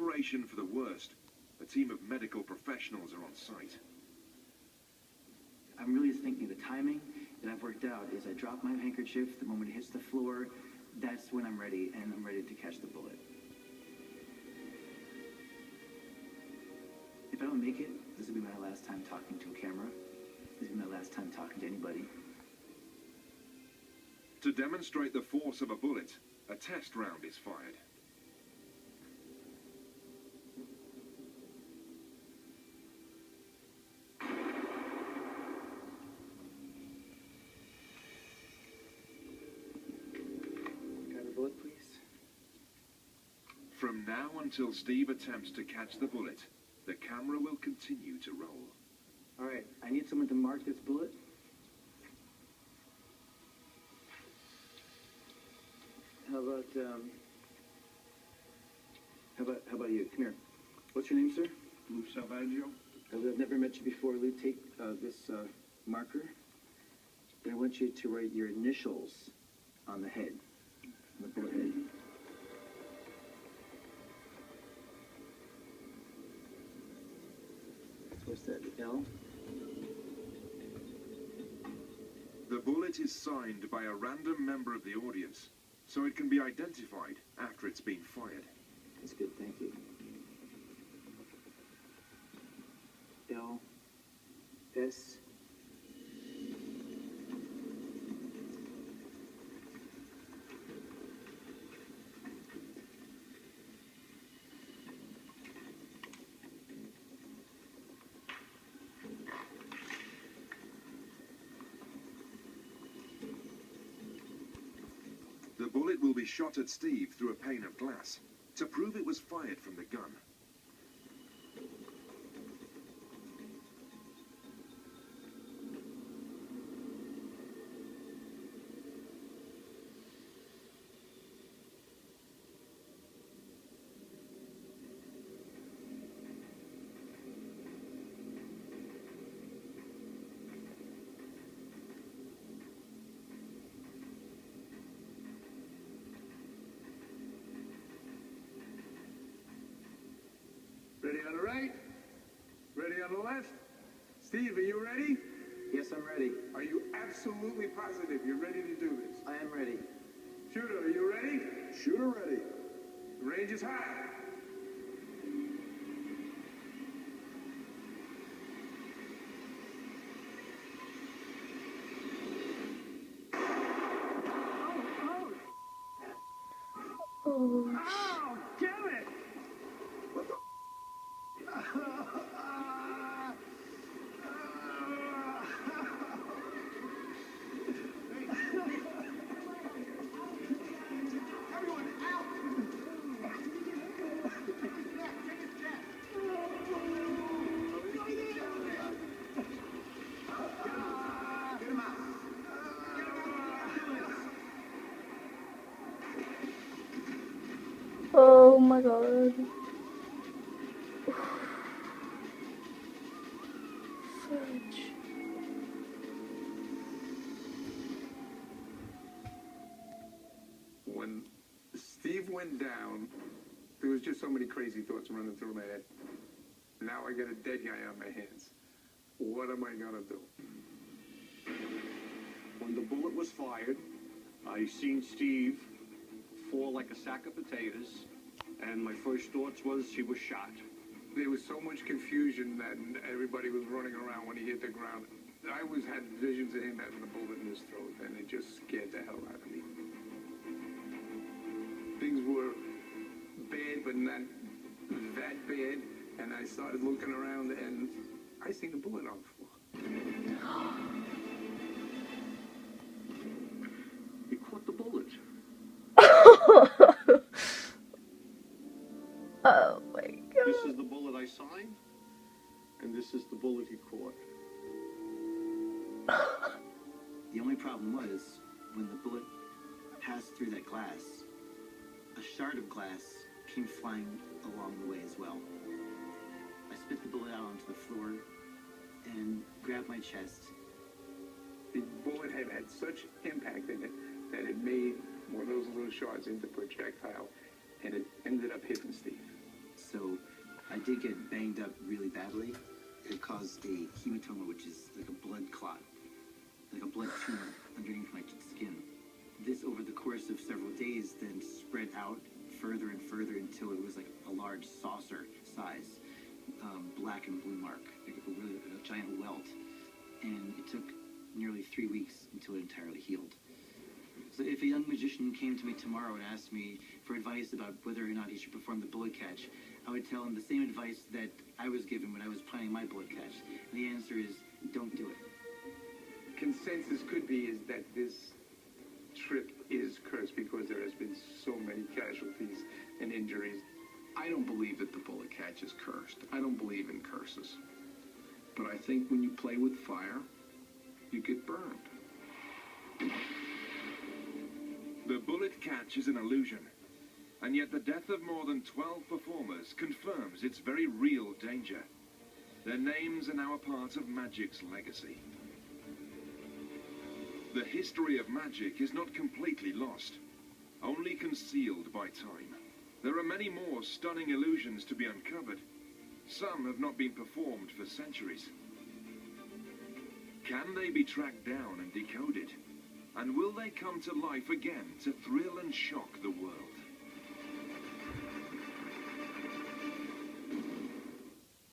preparation for the worst, a team of medical professionals are on site. I'm really thinking the timing that I've worked out is I drop my handkerchief, the moment it hits the floor, that's when I'm ready, and I'm ready to catch the bullet. If I don't make it, this will be my last time talking to a camera. This will be my last time talking to anybody. To demonstrate the force of a bullet, a test round is fired. Got a bullet, please? From now until Steve attempts to catch the bullet, the camera will continue to roll. All right, I need someone to mark this bullet. How about you? Come here. What's your name, sir? Lou Salvaggio. I've never met you before, Lou. Take this marker. And I want you to write your initials on the head, on the bullet head. So what's that, L? The bullet is signed by a random member of the audience, so it can be identified after it's been fired. That's good, thank you. L, S. The bullet will be shot at Steve through a pane of glass to prove it was fired from the gun. Ready on the right? Ready on the left? Steve, are you ready? Yes, I'm ready. Are you absolutely positive you're ready to do this? I am ready. Shooter, are you ready? Shooter ready. The range is hot. Oh, damn it! What the? Everyone out! Get him out. Oh my god. Fudge. When Steve went down, there was just so many crazy thoughts running through my head. Now I got a dead guy on my hands. What am I gonna do? When the bullet was fired, I seen Steve fall like a sack of potatoes, and my first thoughts was he was shot. There was so much confusion that everybody was running around when he hit the ground. I had visions of him having a bullet in his throat, and it just scared the hell out of me. Things were bad, but not that bad, and I started looking around, and I seen a bullet on the floor. He caught the bullet. Oh my god. This is the bullet I signed, and this is the bullet he caught. The only problem was, when the bullet passed through that glass, a shard of glass came flying along the way as well. I spit the bullet out onto the floor and grabbed my chest. The bullet had such impact in it that it made one of those little shards into projectile, and it ended up hitting Steve. So So I did get banged up really badly. It caused a hematoma, which is like a blood clot, like a blood tumor underneath my skin. This, over the course of several days, then spread out further and further until it was like a large saucer size, black and blue mark, like a giant welt. And it took nearly 3 weeks until it entirely healed. So if a young magician came to me tomorrow and asked me for advice about whether or not he should perform the bullet catch, I would tell him the same advice that I was given when I was planning my bullet catch. And the answer is, don't do it. Consensus could be is that this trip is cursed because there has been so many casualties and injuries. I don't believe that the bullet catch is cursed. I don't believe in curses. But I think when you play with fire, you get burned. The bullet catch is an illusion, and yet the death of more than 12 performers confirms its very real danger. Their names are now a part of magic's legacy. The history of magic is not completely lost, only concealed by time. There are many more stunning illusions to be uncovered. Some have not been performed for centuries. Can they be tracked down and decoded? And will they come to life again to thrill and shock the world?